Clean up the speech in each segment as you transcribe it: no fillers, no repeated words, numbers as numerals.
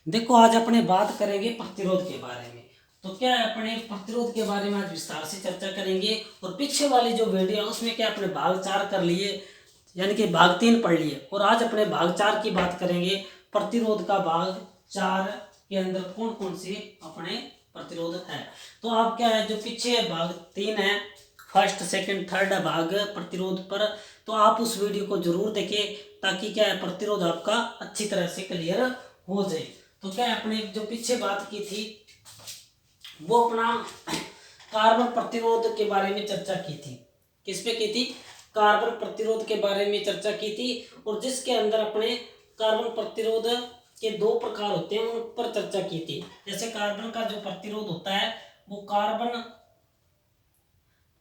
देखो आज अपने बात करेंगे प्रतिरोध के बारे में। तो क्या है, अपने प्रतिरोध के बारे में आज विस्तार से चर्चा करेंगे। और पीछे वाली जो वीडियो है उसमें क्या अपने भाग 4 कर लिए, यानी कि भाग 3 पढ़ लिए। और आज अपने भाग 4 की बात करेंगे। प्रतिरोध का भाग 4 के अंदर कौन कौन से अपने प्रतिरोध है। तो आप क्या है, जो पीछे भाग 3 है, फर्स्ट सेकंड थर्ड भाग प्रतिरोध पर, तो आप उस वीडियो को जरूर देखें ताकि क्या है, प्रतिरोध आपका अच्छी तरह से क्लियर हो जाए। तो क्या है, अपने जो पीछे बात की थी वो अपना कार्बन प्रतिरोध के बारे में चर्चा की थी। किस पे की थी? कार्बन प्रतिरोध के बारे में चर्चा की थी। और जिसके अंदर अपने कार्बन प्रतिरोध के दो प्रकार होते हैं उन पर चर्चा की थी। जैसे कार्बन का जो प्रतिरोध होता है वो कार्बन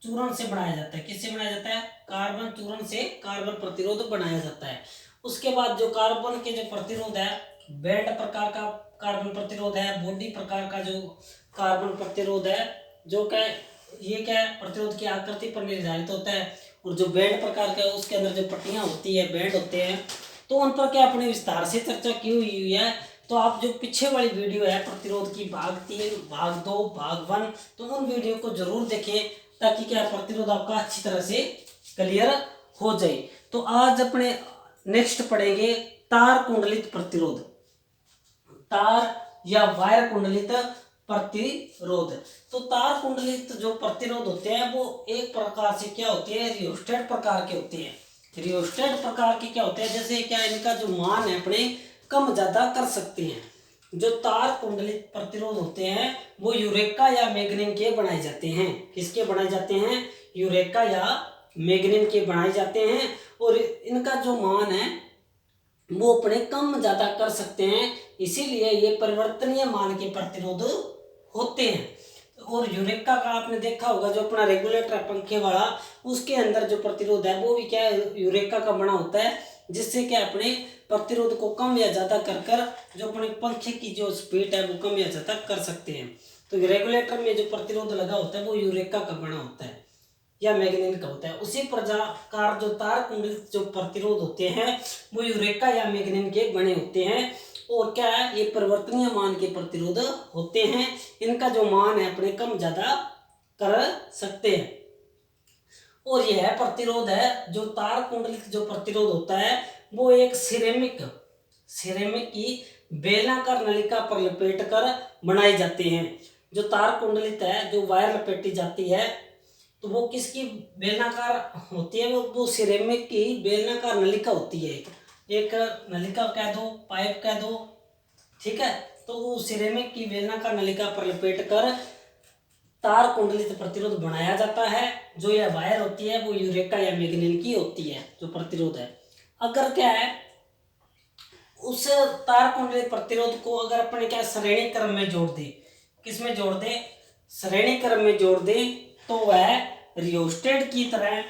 चूर्ण से बनाया जाता है। किससे बनाया जाता है? कार्बन चूर्ण से कार्बन प्रतिरोध बनाया जाता है। उसके बाद जो कार्बन के जो प्रतिरोध है, बैंड प्रकार का कार्बन प्रतिरोध है, बॉडी प्रकार का जो कार्बन प्रतिरोध है, जो क्या ये क्या है, प्रतिरोध की आकृति पर निर्धारित होता है। और जो बैंड प्रकार का है उसके अंदर जो पट्टियां होती है, बैंड होते हैं, तो उन पर क्या अपने विस्तार से चर्चा की हुई है। तो आप जो पीछे वाली वीडियो है प्रतिरोध की, भाग 3 भाग 2 भाग 1, तो उन वीडियो को जरूर देखें ताकि क्या प्रतिरोध आपका अच्छी तरह से क्लियर हो जाए। तो आज अपने नेक्स्ट पढ़ेंगे तार कुंडलित प्रतिरोध। तार या वायर कुंडलित प्रतिरोध। तो तार कुंडलित जो प्रतिरोध होते हैं वो एक प्रकार से क्या होते हैं, रियोस्टेट प्रकार के होते हैं। रियोस्टेट प्रकार के क्या होते हैं, जैसे क्या इनका जो मान है अपने कम ज्यादा कर सकते हैं। जो तार कुंडलित प्रतिरोध होते हैं वो यूरेका या मैग्नीन के बनाए जाते हैं। किसके बनाए जाते हैं? यूरेका या मैग्नीन के बनाए जाते हैं। और इनका जो मान है वो अपने कम ज्यादा कर सकते हैं, इसीलिए ये परिवर्तनीय मान के प्रतिरोध होते हैं। और यूरेका का आपने देखा होगा, जो अपना रेगुलेटर है पंखे वाला, उसके अंदर जो प्रतिरोध है वो भी क्या है, यूरेका का बना होता है, जिससे क्या अपने प्रतिरोध को कम या ज्यादा कर कर जो अपने पंखे की जो स्पीड है वो कम या ज्यादा कर सकते हैं। तो रेगुलेटर में जो प्रतिरोध लगा होता है वो यूरेका का बना होता है या मैग्नीन का होता है। उसी प्रकार जो तार कुंडलित जो प्रतिरोध होते हैं वो यूरेका या मैग्नीन के बने होते हैं। और क्या है, ये परिवर्तनीय मान के प्रतिरोध होते हैं। इनका जो मान है अपने कम ज्यादा कर सकते हैं। और यह प्रतिरोध है, जो तार कुंडलित जो प्रतिरोध होता है वो एक सिरेमिक की बेलनाकार नलिका पर लपेट कर बनाए जाते हैं। जो तार कुंडलित है, जो वायर लपेटी जाती है, तो वो किसकी बेलनाकार होती है? वो सिरेमिक की बेलनाकार नलिका होती है। एक नलिका कह दो, पाइप कह दो, ठीक है। तो वो सिरेमिक की बेलनाकार नलिका पर लपेट कर तार कुंडलित प्रतिरोध बनाया जाता है। जो यह वायर होती है वो यूरेका या मैग्नीन की होती है जो प्रतिरोध है। अगर क्या है, उस तार कुंडलित प्रतिरोध को अगर अपने क्या श्रेणी क्रम में जोड़ दे, किसमें जोड़ दे? श्रेणी क्रम में जोड़ दे, तो वह रियोस्टेट की तरह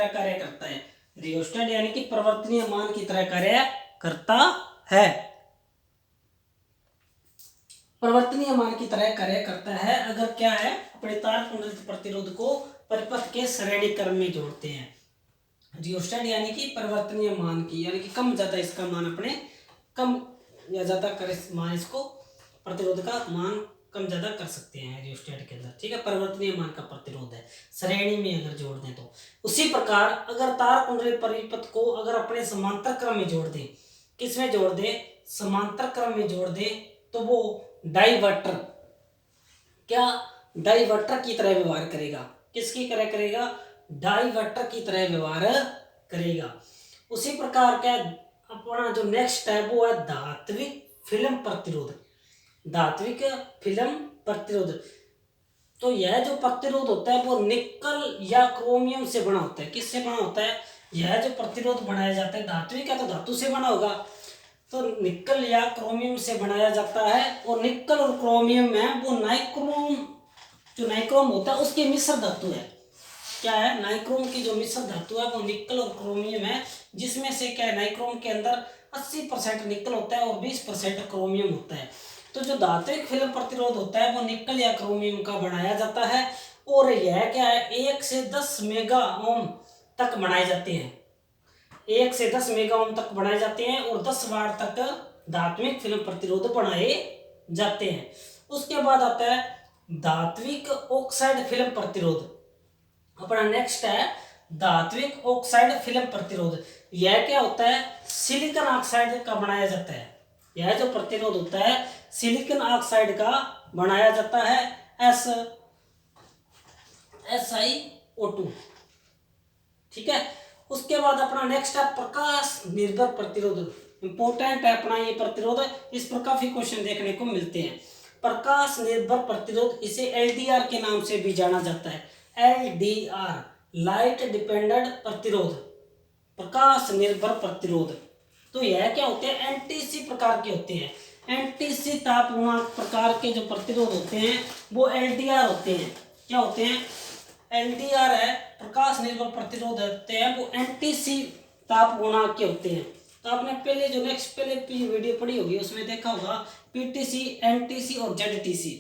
कार्य करता है। रियोस्टेट यानी कि परिवर्तनीय मान की तरह कार्य करता है। परिवर्तनीय मान की तरह कार्य करता है अगर क्या है, अपने तार कुंडलित प्रतिरोध को परिपथ के श्रेणी क्रम में जोड़ते हैं। रियोस्टेट यानी कि परिवर्तनीय मान की, यानी कि कम ज्यादा इसका मान अपने कम या ज्यादा करे मान, इसको प्रतिरोध का मान कम ज्यादा कर सकते हैं रियोस्टेट के अंदर, ठीक है। परिवर्तनीय मान का प्रतिरोध है, श्रेणी में अगर जोड़ दें तो। उसी प्रकार अगर तार कुंडलित परिपथ को अगर अपने समांतर क्रम में जोड़ दें, किसमें जोड़ दें? समांतर क्रम में जोड़ दें, तो वो डाइवर्टर डाइवर्टर की तरह व्यवहार करेगा। किसकी तरह करेगा? डाइवर्टर की तरह व्यवहार करेगा। उसी प्रकार का अपना जो नेक्स्ट है वो है धात्विक फिल्म प्रतिरोध। धात्विक फिल्म प्रतिरोध, तो यह जो प्रतिरोध होता है वो निकल या क्रोमियम से बना होता है। किससे बना होता है? यह जो प्रतिरोध बनाया जाता है, धात्विक है तो धातु से बना होगा, तो निकल या क्रोमियम से बनाया जाता है। और निकल और क्रोमियम है वो नाइक्रोम, जो नाइक्रोम होता है उसकी मिश्र धातु है। क्या है? नाइक्रोम की जो मिश्र धातु है वो निकल और क्रोमियम है, जिसमें से क्या है, नाइक्रोम के अंदर 80% निकल होता है और 20% क्रोमियम होता है। तो जो धात्विक फिल्म प्रतिरोध होता है वो निकल या क्रोमियम का बनाया जाता है। और यह क्या है, 1 से 10 मेगा ओम तक बनाए जाते हैं। 1 से 10 मेगा ओम तक बनाए जाते हैं और 10 वाट तक धात्विक फिल्म प्रतिरोध बनाए जाते हैं। उसके बाद आता है धात्विक ऑक्साइड फिल्म प्रतिरोध। अपना नेक्स्ट है धात्विक ऑक्साइड फिल्म प्रतिरोध। यह क्या होता है, सिलिकॉन ऑक्साइड का बनाया जाता है। यह जो प्रतिरोध होता है सिलिकॉन ऑक्साइड का बनाया जाता है, SiO2। ठीक है। उसके बाद अपना नेक्स्ट है प्रकाश निर्भर प्रतिरोध। इंपॉर्टेंट है अपना ये प्रतिरोध, इस पर काफी क्वेश्चन देखने को मिलते हैं। प्रकाश निर्भर प्रतिरोध, इसे LDR के नाम से भी जाना जाता है। LDR लाइट डिपेंडेंट प्रतिरोध, प्रकाश निर्भर प्रतिरोध। तो यह क्या होते हैं, एनटीसी प्रकार के होते हैं। एनटीसी ताप गुणांक प्रकार के जो प्रतिरोध होते हैं वो LDR होते हैं। क्या होते हैं, LDR है प्रकाश निर्भर प्रतिरोध होते हैं, वो एनटीसी ताप गुणांक के होते हैं। तो आपने पहले जो पहले वीडियो पढ़ी होगी उसमें देखा होगा पीटीसी, एनटीसी और जेडटीसी।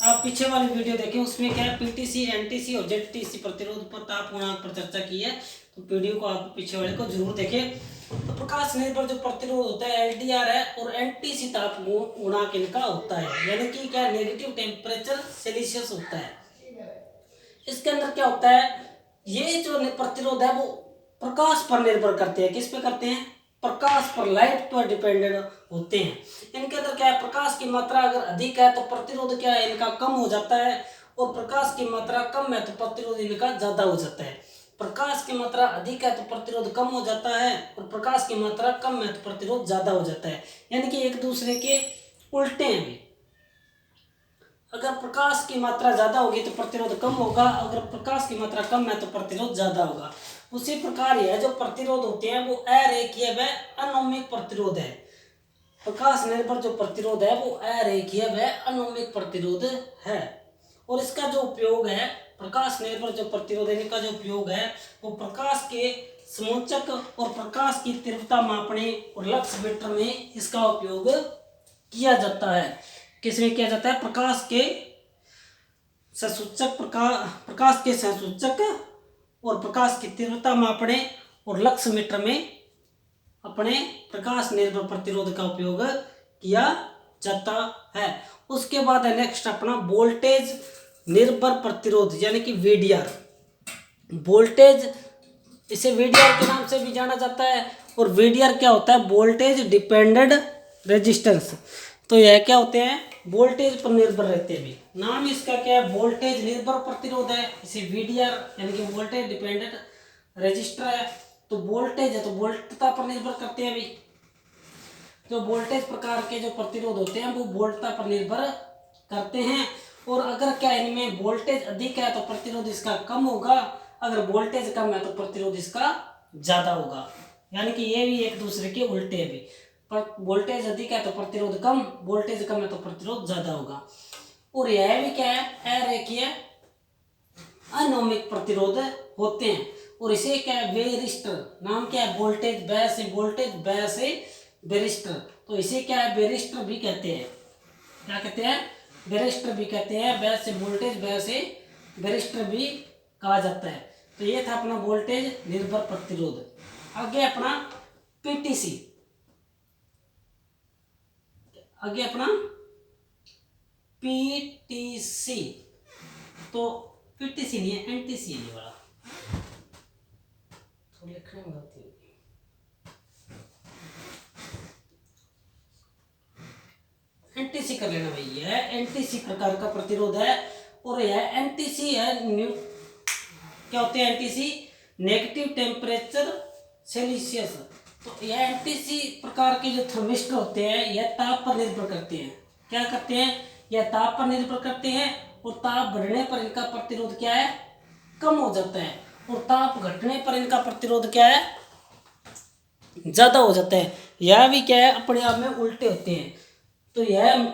आप पीछे वाली वीडियो देखें, उसमें क्या है पीटीसी, एनटीसी और जेडटीसी प्रतिरोध पर ताप गुणांक पर चर्चा की है। तो वीडियो को आप पीछे वाले को जरूर देखें। तो प्रकाश निर्भर जो प्रतिरोध होता है LDR है और एनटीसी ताप गुणांक इनका होता है, यानी कि क्या नेगेटिव टेम्परेचर सेल्सियस होता है। इसके अंदर क्या होता है, ये जो प्रतिरोध है वो प्रकाश पर निर्भर करते हैं। किस पे करते हैं, प्रकाश पर, लाइट पर डिपेंडेंट होते हैं। इनके अंदर क्या है, प्रकाश की मात्रा अगर अधिक है तो प्रतिरोध क्या है इनका कम हो जाता है, और प्रकाश की मात्रा कम है तो प्रतिरोध इनका ज्यादा हो जाता है। प्रकाश की मात्रा अधिक है तो प्रतिरोध कम हो जाता है, और प्रकाश की मात्रा कम है तो प्रतिरोध ज्यादा हो जाता है, यानी कि एक दूसरे के उल्टे हैं। अगर प्रकाश की मात्रा ज्यादा होगी तो प्रतिरोध कम होगा, अगर प्रकाश की मात्रा कम है तो प्रतिरोध ज्यादा होगा। उसी प्रकार यह जो प्रतिरोध होते हैं वो अरेखीय व अनोमिक प्रतिरोध है। प्रकाश निर्भर जो प्रतिरोध है वो अरेखीय व अनोमिक प्रतिरोध है। और इसका जो उपयोग है, प्रकाश निर्भर जो प्रतिरोध है इनका जो उपयोग है वो प्रकाश के समोच्चक और प्रकाश की तीव्रता मापने और लक्स मीटर में इसका उपयोग किया जाता है। किसमें किया जाता है, प्रकाश के संसूचक, प्रकाश के संसूचक और प्रकाश की तीव्रता मापने और लक्स मीटर में अपने प्रकाश निर्भर प्रतिरोध का उपयोग किया जाता है। उसके बाद है नेक्स्ट अपना वोल्टेज निर्भर प्रतिरोध, यानी कि VDR। वोल्टेज, इसे VDR के नाम से भी जाना जाता है। और VDR क्या होता है, वोल्टेज डिपेंडेंट रेजिस्टेंस। तो यह क्या होते हैं, वोल्टेज पर निर्भर रहते हैं। नाम इसका क्या है, वोल्टेज निर्भर प्रतिरोध है, इसे VDR यानी कि वोल्टेज डिपेंडेंट रेजिस्टर है। तो वोल्टेज है तो वोल्टता पर निर्भर करते हैं। जो वोल्टेज प्रकार के जो प्रतिरोध होते हैं वो वोल्टता पर निर्भर करते हैं। और अगर क्या इनमें वोल्टेज अधिक है तो प्रतिरोध इसका कम होगा, अगर वोल्टेज कम है तो प्रतिरोध इसका ज्यादा होगा, यानी कि ये भी एक दूसरे के उल्टे है भी। पर वोल्टेज अधिक है तो प्रतिरोध कम, वोल्टेज कम है तो प्रतिरोध ज्यादा होगा। और यह भी क्या है, अरेखीय अनोमिक प्रतिरोध होते हैं। और इसे क्या है, वेरिस्टर, नाम क्या है, वोल्टेज बेस वेरिस्टर। तो इसे क्या है, वेरिस्टर भी कहते हैं। क्या कहते हैं, वेरिस्टर भी कहते हैं। बेस से वोल्टेज, बेस से वेरिस्टर भी कहा जाता है। तो ये था अपना वोल्टेज निर्भर प्रतिरोध। आगे अपना पीटीसी, आगे अपना पीटीसी। तो पीटीसी नहीं है, एनटीसी है ये वाला, तो लिखने में गलती होगी। एनटीसी कर लेना भाई, यह एनटीसी प्रकार का प्रतिरोध है। और यह एनटीसी है, क्या होते हैं एनटीसी, नेगेटिव टेम्परेचर सेल्सियस। तो यह एनटीसी प्रकार के जो थर्मिस्टर होते हैं यह ताप पर निर्भर करते हैं। क्या करते हैं, यह ताप पर निर्भर करते हैं, और ताप बढ़ने पर इनका प्रतिरोध क्या है, कम हो जाता है, और ताप घटने पर इनका प्रतिरोध क्या है, ज्यादा हो जाता है। यह भी क्या है, अपने आप में उल्टे होते हैं। तो यह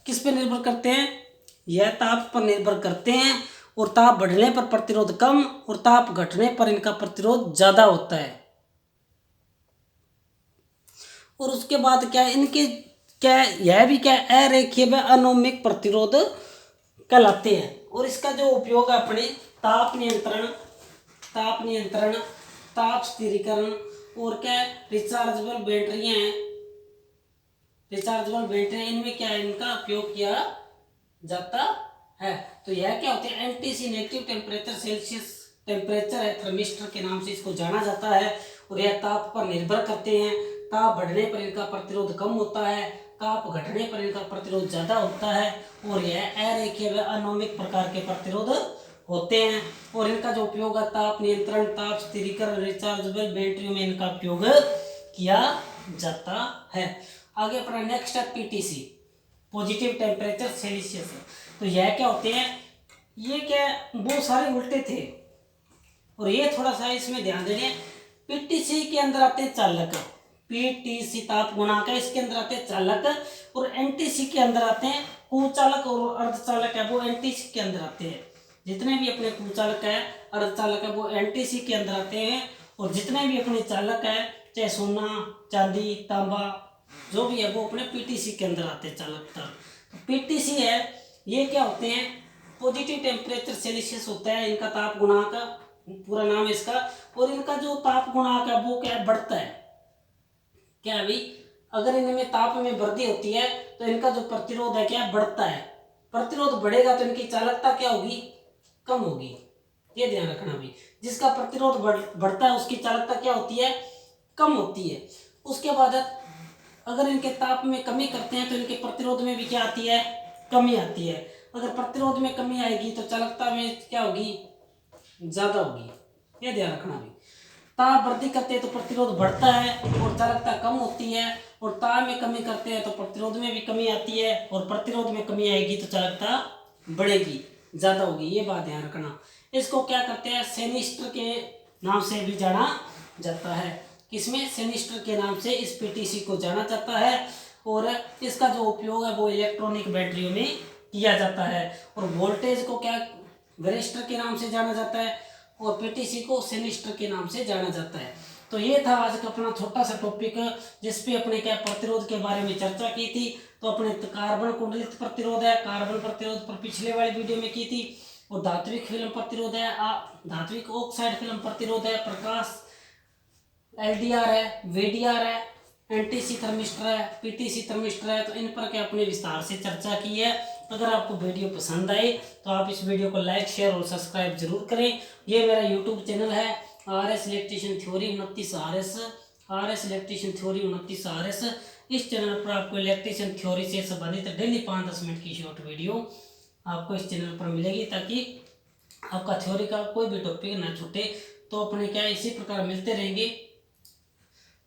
किस पे निर्भर करते हैं, यह ताप पर निर्भर करते हैं, और ताप बढ़ने पर प्रतिरोध कम और ताप घटने पर इनका प्रतिरोध ज्यादा होता है। और उसके बाद क्या है, इनके क्या है, यह भी क्या है, अरेखीय व अनोमिक प्रतिरोध कहलाते हैं। और इसका जो उपयोग है अपने ताप नियंत्रण, ताप स्थिरीकरण, और क्या है, रिचार्जेबल बैटरियां हैं, रिचार्जेबल बैटरी, इनमें क्या है, इनका उपयोग किया जाता है। तो यह क्या होते हैं, NTC negative temperature Celsius temperature है, थर्मिस्टर के नाम से इसको जाना जाता है। और यह ताप पर निर्भर करते हैं। ताप बढ़ने पर इनका प्रतिरोध कम होता है, ताप घटने पर इनका प्रतिरोध ज्यादा होता है। और यह अरेखीय व अनोमिक प्रकार के प्रतिरोध होते हैं। और इनका जो उपयोग है, ताप नियंत्रण, ताप स्थिरीकरण, रिचार्जेबल बैटरियों में इनका उपयोग किया जाता है। आगे अपना नेक्स्ट है पीटीसी, पॉजिटिव टेम्परेचर सेल्सियस। तो यह क्या होते हैं, ये क्या बहुत सारे उल्टे थे, और ये थोड़ा सा इसमें ध्यान देने। पीटीसी के अंदर आते हैं चालक, पीटीसी ताप गुणांक है, इसके अंदर आते हैं चालक। और एनटीसी के अंदर आते हैं कुचालक और अर्धचालक है, वो एनटीसी के अंदर आते हैं। जितने भी अपने कुचालक है, अर्धचालक है, वो एनटीसी के अंदर आते हैं। और जितने भी अपने चालक है, चाहे सोना, चांदी, तांबा, जो भी है, वो अपने पीटीसी के अंदर आते हैं चालक ताप। पीटीसी है, ये क्या होते हैं, पॉजिटिव टेम्परेचर सेल्सियस होता है इनका ताप गुणांक, पूरा नाम है इसका। और इनका जो ताप गुणांक है वो क्या बढ़ता है, क्या अभी अगर इनमें ताप में वृद्धि होती है तो इनका जो प्रतिरोध है क्या बढ़ता है। प्रतिरोध बढ़ेगा तो इनकी चालकता क्या होगी, कम होगी, ये ध्यान रखना भी। जिसका प्रतिरोध बढ़ता है उसकी चालकता क्या होती है, कम होती है। उसके बाद अगर इनके ताप में कमी करते हैं तो इनके प्रतिरोध में भी क्या आती है, कमी आती है। अगर प्रतिरोध में कमी आएगी तो चालकता में क्या होगी, ज्यादा होगी, ये ध्यान रखना भी। ताप वृद्धि करते हैं तो प्रतिरोध बढ़ता है और चालकता कम होती है। और ताप में कमी करते हैं तो प्रतिरोध में भी कमी आती है, और प्रतिरोध में कमी आएगी तो चालकता बढ़ेगी, ज्यादा होगी, ये बात ध्यान रखना। इसको क्या करते हैं, सेनिस्टर के नाम से भी जाना जाता है। किसमें, सेनिस्टर के नाम से इस पीटीसी को जाना जाता है। और इसका जो उपयोग है वो इलेक्ट्रॉनिक बैटरियों में किया जाता है। और वोल्टेज को क्या, वेरिस्टर के नाम से जाना जाता है, और पीटीसी को सेनिस्टर के नाम से जाना जाता है। तो ये था आज का अपना छोटा सा टॉपिक, जिसपे अपने क्या प्रतिरोध के बारे में चर्चा की थी। तो अपने कार्बन कुंडलित प्रतिरोध है, कार्बन प्रतिरोध पर पिछले वाली वीडियो में की थी। और धात्विक फिल्म प्रतिरोध है, धात्विक ऑक्साइड फिल्म प्रतिरोध है, प्रकाश एलडीआर है, वीडीआर है, एनटीसी थर्मिस्टर है, पीटीसी थर्मिस्टर है। तो इन पर क्या अपने विस्तार से चर्चा की है। अगर आपको वीडियो पसंद आए तो आप इस वीडियो को लाइक, शेयर और सब्सक्राइब जरूर करें। ये मेरा यूट्यूब चैनल है RS electrician theory 29 RS, RS electrician theory 29 RS। इस चैनल पर आपको इलेक्ट्रीशियन थ्योरी से संबंधित डेली 5-10 मिनट की शॉर्ट वीडियो आपको इस चैनल पर मिलेगी, ताकि आपका थ्योरी का कोई भी टॉपिक ना छूटे। तो अपने क्या इसी प्रकार मिलते रहेंगे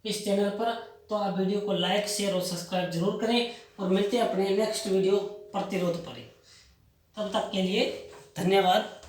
इस चैनल पर। तो आप वीडियो को लाइक, शेयर और सब्सक्राइब जरूर करें, और मिलते हैं अपने नेक्स्ट वीडियो प्रतिरोध पर। तब तक के लिए धन्यवाद।